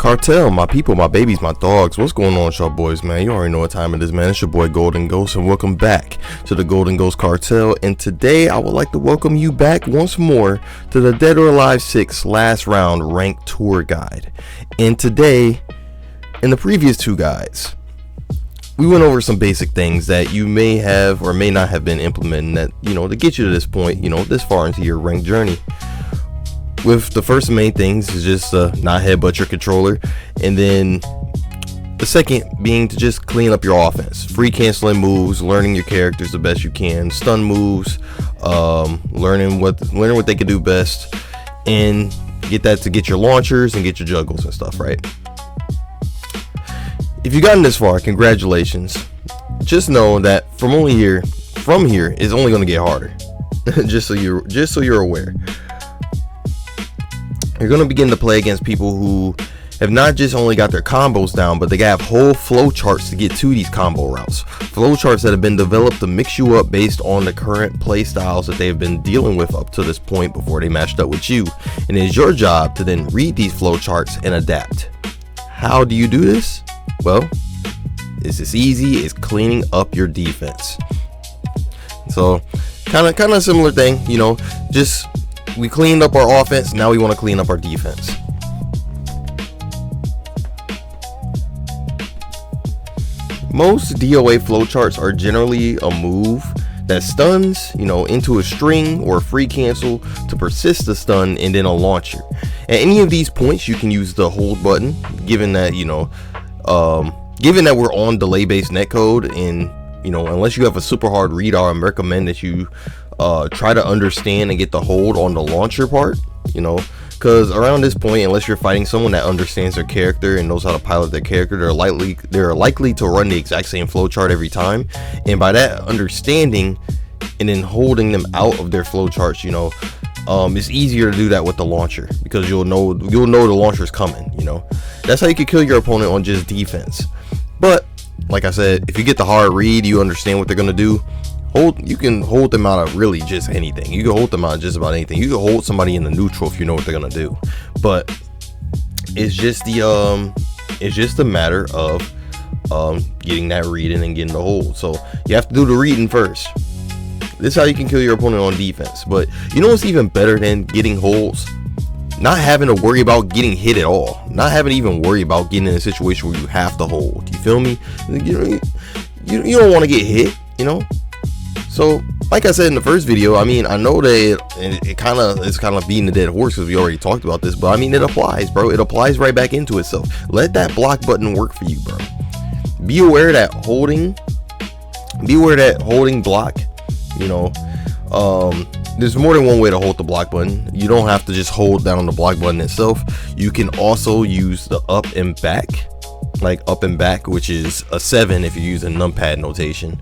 Cartel, my people, my babies, my dogs, what's going on, y'all boys, man? You already know what time it is, man. It's your boy Golden Ghost, and welcome back to the Golden Ghost Cartel. And today I would like to welcome you back once more to the Dead or Alive 6 last round ranked tour guide. And today, in the previous two guides, we went over some basic things that you may have or may not have been implementing that, to get you to this point, this far into your ranked journey. With the first main things is just not headbutt your controller, and then the second being to just clean up your offense, free canceling moves, learning your characters the best you can, stun moves, learning what they can do best, and get your launchers and get your juggles and stuff right. If you've gotten this far, congratulations. Just know that from here is only going to get harder. just so you're aware. You're going to begin to play against people who have not just only got their combos down, but they have whole flow charts to get to these combo routes. Flow charts that have been developed to mix you up based on the current play styles that they've been dealing with up to this point before they matched up with you. And it's your job to then read these flow charts and adapt. How do you do this? Well, it's as easy as cleaning up your defense. So kind of similar thing, just we cleaned up our offense, now we want to clean up our defense. Most DOA flowcharts are generally a move that stuns, into a string or a free cancel to persist the stun, and then a launcher. At any of these points, you can use the hold button, given that we're on delay-based netcode, and unless you have a super hard read, I recommend that you try to understand and get the hold on the launcher part, because around this point, unless you're fighting someone that understands their character and knows how to pilot their character, they're likely to run the exact same flowchart every time. And by that understanding and then holding them out of their flowcharts, it's easier to do that with the launcher, because you'll know the launcher's coming. That's how you can kill your opponent on just defense. But like I said, if you get the hard read, you understand what they're gonna do. You can hold them out of really just anything. You can hold them out of just about anything. You can hold somebody in the neutral if you know what they're gonna do. But it's just a matter of getting that reading and getting the hold. So you have to do the reading first. This is how you can kill your opponent on defense. But what's even better than getting holds? Not having to worry about getting hit at all. Not having to even worry about getting in a situation where you have to hold. You feel me? You don't want to get hit, So, like I said in the first video, I know that it's kind of beating the dead horse because we already talked about this, but it applies, bro. It applies right back into itself. Let that block button work for you, bro. Be aware that holding block, there's more than one way to hold the block button. You don't have to just hold down on the block button itself. You can also use the up and back, like up and back, which is a 7 if you're using numpad notation.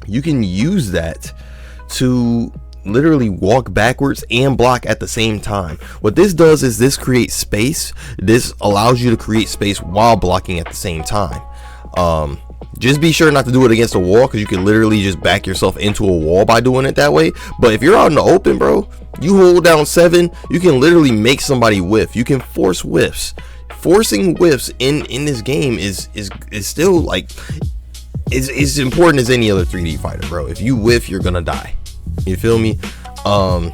You can use that to literally walk backwards and block at the same time. What this does is this creates space. This allows you to create space while blocking at the same time. Just be sure not to do it against a wall, because you can literally just back yourself into a wall by doing it that way. But if you're out in the open, bro, you hold down 7, you can literally make somebody whiff. You can force whiffs. Forcing whiffs in this game is still like it's as important as any other 3D fighter, bro. If you whiff, you're gonna die. You feel me? But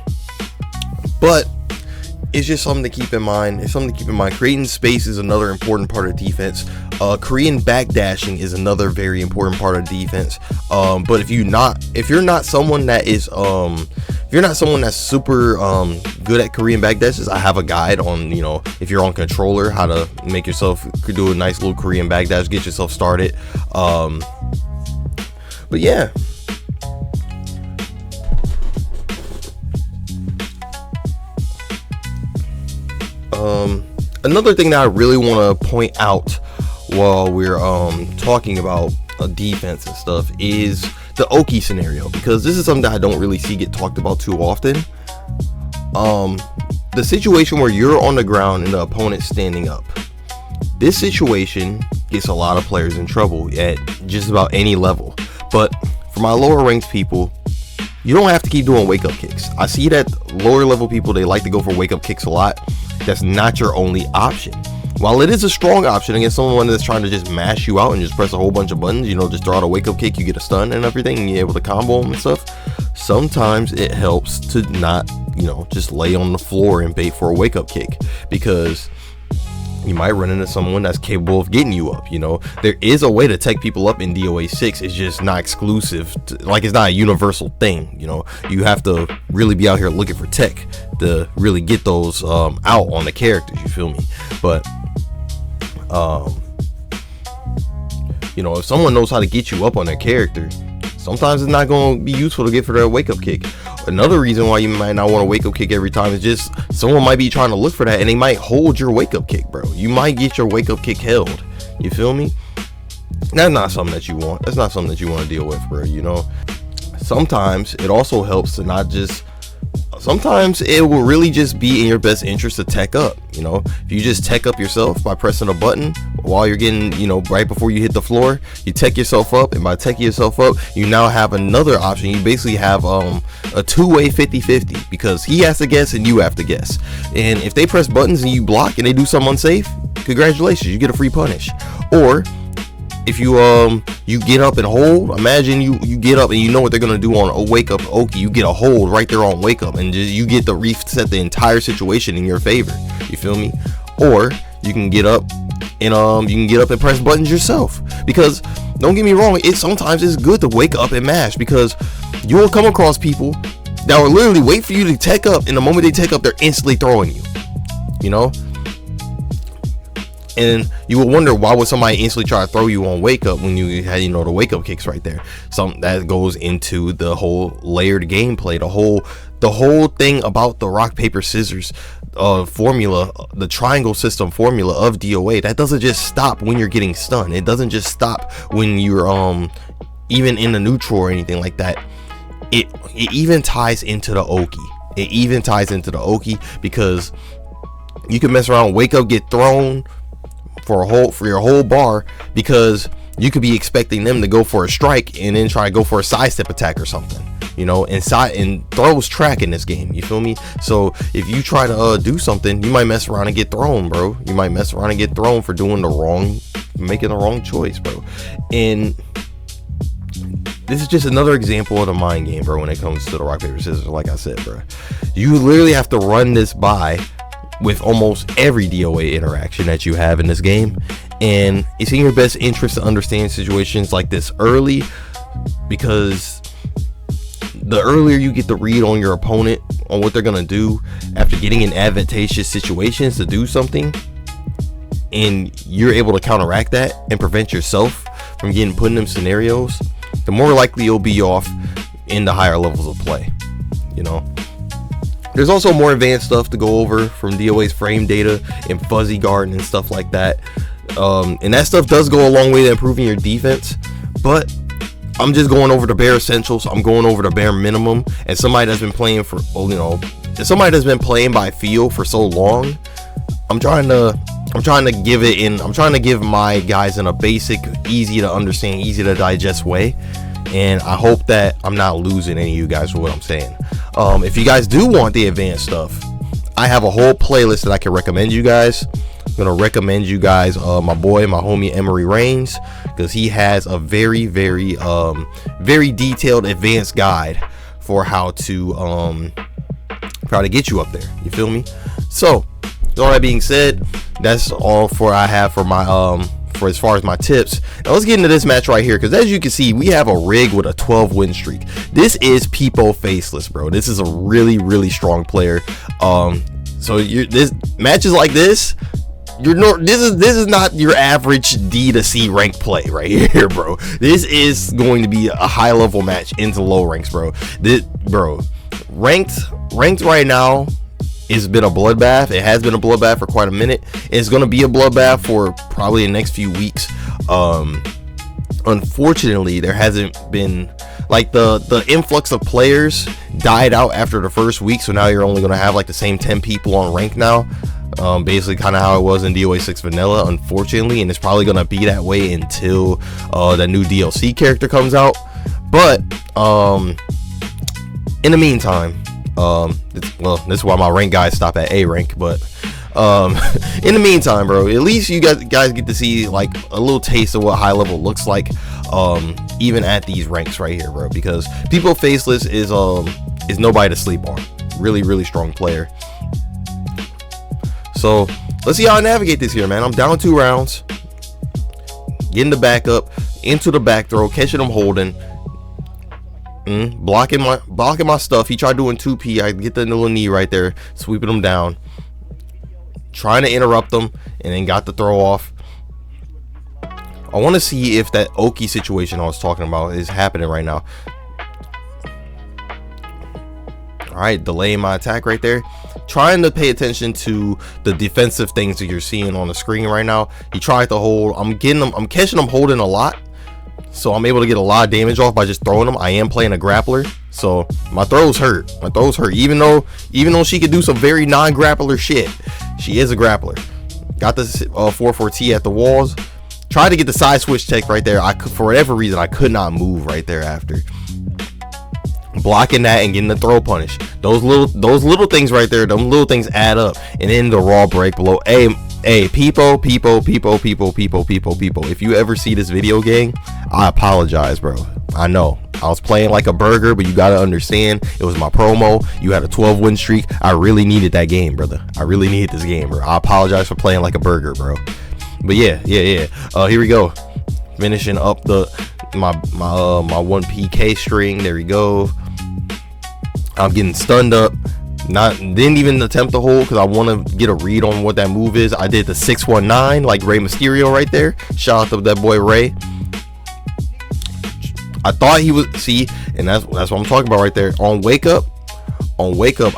it's just something to keep in mind. Creating space is another important part of defense. Korean backdashing is another very important part of defense. But if you're not someone that's super good at Korean backdashes, I have a guide on, if you're on controller, how to make yourself do a nice little Korean backdash, get yourself started. But yeah. Another thing that I really want to point out while we're talking about defense and stuff is the Oki scenario, because this is something that I don't really see get talked about too often. The situation where you're on the ground and the opponent's standing up. This situation gets a lot of players in trouble at just about any level. But for my lower ranked people, you don't have to keep doing wake up kicks. I see that lower level people, they like to go for wake up kicks a lot. that's not your only option. While it is a strong option against someone that's trying to just mash you out and just press a whole bunch of buttons, you know, just throw out a wake up kick, you get a stun and everything, and you're able to combo them and stuff, sometimes it helps to not, you know, just lay on the floor and bait for a wake up kick, because you might run into someone that's capable of getting you up. You know, there is a way to tech people up in DOA 6. It's just not exclusive to, like, it's not a universal thing. You know, you have to really be out here looking for tech to really get those out on the characters, you feel me? But you know, if someone knows how to get you up on their character, sometimes it's not going to be useful to get for their wake up kick. Another reason why you might not want to wake up kick every time is just someone might be trying to look for that and they might hold your wake up kick, bro. You might get your wake up kick held. You feel me? That's not something that you want. That's not something that you want to deal with, bro. You know, sometimes it also helps to not just, sometimes it will really just be in your best interest to tech up. You know, if you just tech up yourself by pressing a button while you're getting, you know, right before you hit the floor, you tech yourself up, and by teching yourself up, you now have another option. You basically have a two-way 50-50, because he has to guess and you have to guess. And if they press buttons and you block and they do something unsafe, congratulations, you get a free punish. Or if you you get up and hold, imagine you get up and you know what they're gonna do on a wake up Oki, you get a hold right there on wake up, and just, you get to reset the entire situation in your favor. You feel me? Or you can get up and press buttons yourself, because don't get me wrong, sometimes it's good to wake up and mash, because you will come across people that will literally wait for you to tech up, and the moment they tech up, they're instantly throwing you, you know. And you will wonder, why would somebody instantly try to throw you on wake up when you had, you know, the wake up kicks right there? Something that goes into the whole layered gameplay, the whole thing about the rock paper scissors formula, the triangle system formula of DOA. That doesn't just stop when you're getting stunned. It doesn't just stop when you're even in the neutral or anything like that. It even ties into the Oki. It even ties into the Oki, because you can mess around, wake up, get thrown for your whole bar, because you could be expecting them to go for a strike and then try to go for a sidestep attack or something, you know. And throws track in this game, you feel me? So if you try to do something, you might mess around and get thrown, bro. You might mess around and get thrown for making the wrong choice, bro. And this is just another example of the mind game, bro, when it comes to the rock paper scissors. Like I said, bro, you literally have to run this by with almost every DOA interaction that you have in this game, and it's in your best interest to understand situations like this early, because the earlier you get to read on your opponent on what they're gonna do after getting in advantageous situations to do something, and you're able to counteract that and prevent yourself from getting put in them scenarios, the more likely you'll be off in the higher levels of play, you know. There's also more advanced stuff to go over from DOA's frame data and fuzzy guard and stuff like that. And that stuff does go a long way to improving your defense, but I'm just going over the bare essentials. I'm going over the bare minimum. And somebody that's been playing for, you know, somebody that's been playing by feel for so long, I'm trying to give my guys in a basic, easy to understand, easy to digest way. And I hope that I'm not losing any of you guys with what I'm saying. If you guys do want the advanced stuff, I have a whole playlist that I can recommend you guys. I'm gonna recommend you guys my homie Emery Reigns, because he has a very detailed advanced guide for how to get you up there. You feel me? So with all that being said, that's all I have for my for as far as my tips. Now let's get into this match right here, because as you can see, we have a rig with a 12 win streak. This is Peepo Faceless, bro. This is a really strong player. So this matches like this, this is not your average D to C rank play right here, bro. This is going to be a high level match into low ranks, bro. Ranked right now, it's been a bloodbath. It has been a bloodbath for quite a minute. It's going to be a bloodbath for probably the next few weeks. Unfortunately, there hasn't been, like, the influx of players died out after the first week, so now you're only going to have like the same 10 people on rank now. Basically kind of how it was in DOA 6 vanilla, unfortunately, and it's probably going to be that way until the new DLC character comes out. But in the meantime, this is why my rank guys stop at A rank, but In the meantime, bro, at least you guys get to see like a little taste of what high level looks like, even at these ranks right here, bro, because People Faceless is nobody to sleep on. Really strong player. So let's see how I navigate this here, man. I'm down 2 rounds, getting the back up into the back throw, catching him holding, blocking my stuff. He tried doing 2P. I get the little knee right there, sweeping him down, trying to interrupt them, and then got the throw off. I want to see if that Oki situation I was talking about is happening right now. All right, delaying my attack right there, trying to pay attention to the defensive things that you're seeing on the screen right now. He tried to hold. I'm catching him holding a lot, so I'm able to get a lot of damage off by just throwing them. I am playing a grappler, so my throws hurt. Even though she could do some very non-grappler shit, she is a grappler. Got the 4-4-T at the walls. Tried to get the side switch tech right there. For whatever reason, I could not move right there after. Blocking that and getting the throw punish. Those little things right there, them little things add up. And then the raw break below. Hey, people. If you ever see this video, gang, I apologize, bro. I know I was playing like a burger, but you gotta understand, it was my promo. You had a 12 win streak. I really needed that game, brother. I really needed this game, bro. I apologize for playing like a burger, bro. But yeah. Here we go. Finishing up my 1 PK string. There we go. I'm getting stunned up. Didn't even attempt to hold because I want to get a read on what that move is. I did the 619 like Rey Mysterio right there. Shout out to that boy Rey. I thought he was, see, and that's what I'm talking about right there. On wake up,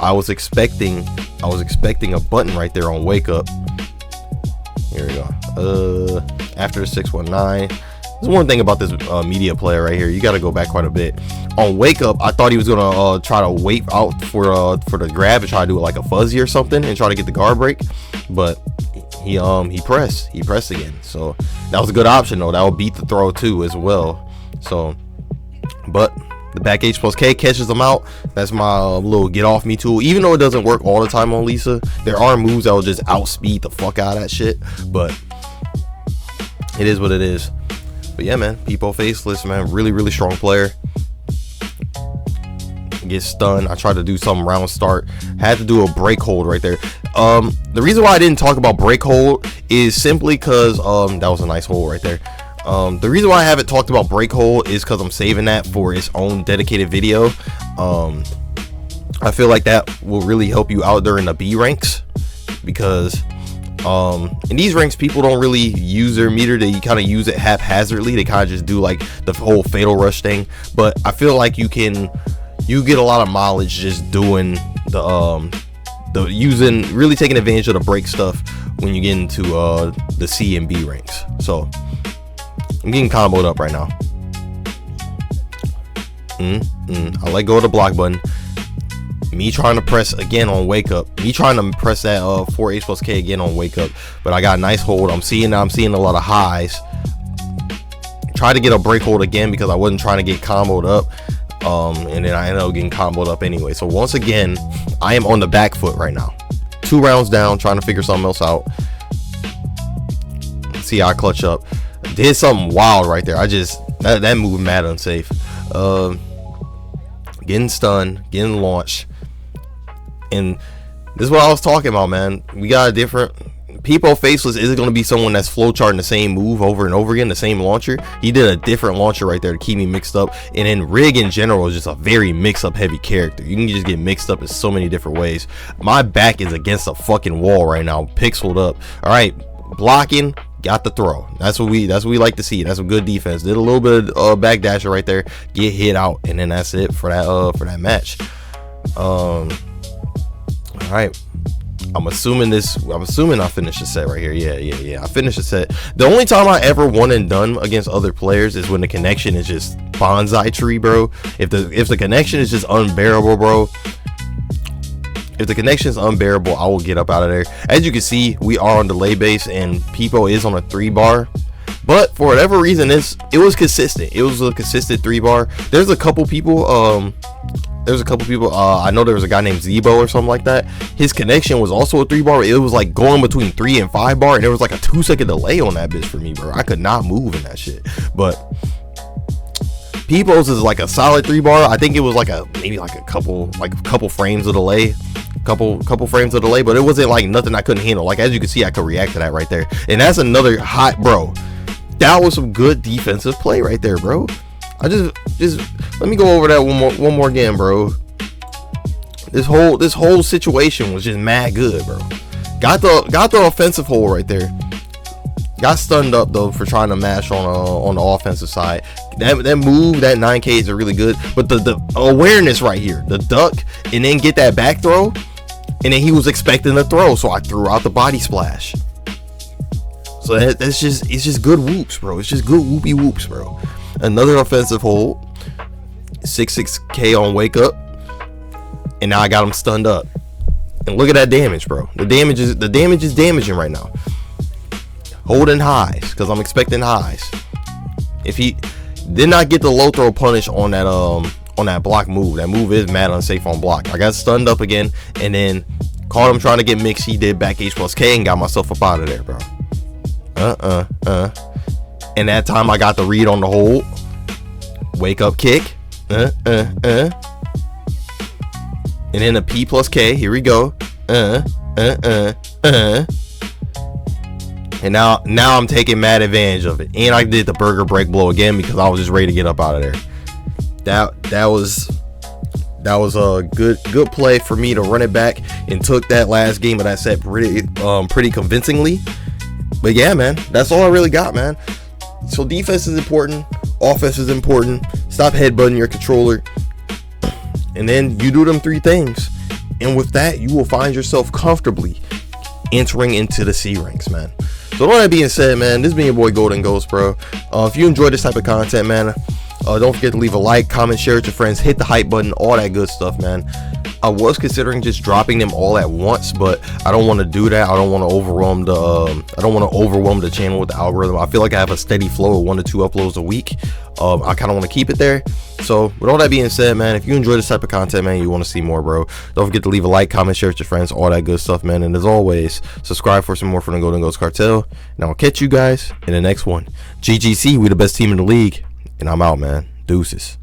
I was expecting a button right there on wake up. Here we go. After the 619. There's one thing about this media player right here. You got to go back quite a bit. On wake up, I thought he was gonna try to wait out for the grab and try to do it like a fuzzy or something and try to get the guard break, but he pressed again. So that was a good option though. That would beat the throw too as well. So, but the back H+K catches them out. That's my little get off me tool. Even though it doesn't work all the time on Lisa, there are moves that will just outspeed the fuck out of that shit. But it is what it is. But yeah, man, People Faceless, man, really strong player. Get stunned. I tried to do some round start. Had to do a break hold right there. The reason why I didn't talk about break hold is simply because that was a nice hold right there. The reason why I haven't talked about break hold is because I'm saving that for its own dedicated video. I feel like that will really help you out during the B ranks, because in these ranks people don't really use their meter. They kind of use it haphazardly. They kind of just do like the whole fatal rush thing. But I feel like you get a lot of mileage just doing the using, really taking advantage of the break stuff when you get into the C and B ranks. So I'm getting comboed up right now. I let go of the block button. Me trying to press again on wake up. Me trying to press that 4H+K again on wake up. But I got a nice hold. I'm seeing a lot of highs. Try to get a break hold again because I wasn't trying to get comboed up. And then I ended up getting comboed up anyway. So once again, I am on the back foot right now. 2 rounds down, trying to figure something else out. See how I clutch up. Did something wild right there. That move mad unsafe. Getting stunned, getting launched. And this is what I was talking about, man. We got a different People Faceless isn't going to be someone that's flowcharting the same move over and over again, the same launcher. He did a different launcher right there to keep me mixed up. And then Rig in general is just a very mix-up heavy character. You can just get mixed up in so many different ways. My back is against a fucking wall right now, pixeled up. All right, blocking, got the throw. That's what we like to see. That's a good defense. Did a little bit of backdasher right there, get hit out, and then that's it for that match. All right. I'm assuming I finished the set right here. Yeah. I finished the set. The only time I ever won and done against other players is when the connection is just bonsai tree, bro. If the connection is just unbearable, bro. If the connection is unbearable, I will get up out of there. As you can see, we are on delay base and People is on a 3-bar. But for whatever reason, it was consistent. It was a consistent 3-bar. There's a couple people there's a couple people. I know there was a guy named Zebo or something like that. His connection was also a 3 bar. It was like going between 3 and 5 bar, and there was like a 2-second delay on that bitch for me, bro. I could not move in that shit. But Peoples is like a solid 3 bar. I think it was like maybe a couple frames of delay. Couple frames of delay, but it wasn't like nothing I couldn't handle. Like, as you can see, I could react to that right there. And that's another hot, bro. That was some good defensive play right there, bro. I just let me go over that one more again, bro. This whole situation was just mad good, bro. Got the offensive hole right there. Got stunned up though for trying to mash on the offensive side. That move, that 9K is really good, but the awareness right here, the duck, and then get that back throw, and then he was expecting the throw, so I threw out the body splash. So it's just good whoops, bro. It's just good whoopy whoops, bro. Another offensive hold, 6K on wake up, and now I got him stunned up. And look at that damage, bro. The damage is damaging right now. Holding highs, because I'm expecting highs. If he did not get the low throw punish on that block move, that move is mad unsafe on block. I got stunned up again, and then caught him trying to get mixed. He did back H plus K and got myself up out of there, bro. And that time I got the read on the hold. Wake up kick. And then a P plus K. Here we go. And now I'm taking mad advantage of it. And I did the burger break blow again because I was just ready to get up out of there. That was a good play for me to run it back, and took that last game of that set pretty convincingly. But yeah, man, that's all I really got, man. So defense is important, offense is important. Stop headbutting your controller, and then you do them 3 things, and with that you will find yourself comfortably entering into the C ranks, man. So with all that being said, man, this has been your boy Golden Ghost, bro. If you enjoy this type of content, man, don't forget to leave a like, comment, share with your friends, hit the hype button, all that good stuff, man. I was considering just dropping them all at once, but I don't want to do that. I don't want to overwhelm the channel with the algorithm. I feel like I have a steady flow of 1 to 2 uploads a week. I kind of want to keep it there. So with all that being said, man, if you enjoy this type of content, man, you want to see more, bro, don't forget to leave a like, comment, share with your friends, all that good stuff, man. And as always, subscribe for some more from the Golden Ghost Cartel, and I'll catch you guys in the next one. GGC, we the best team in the league, and I'm out, man. Deuces.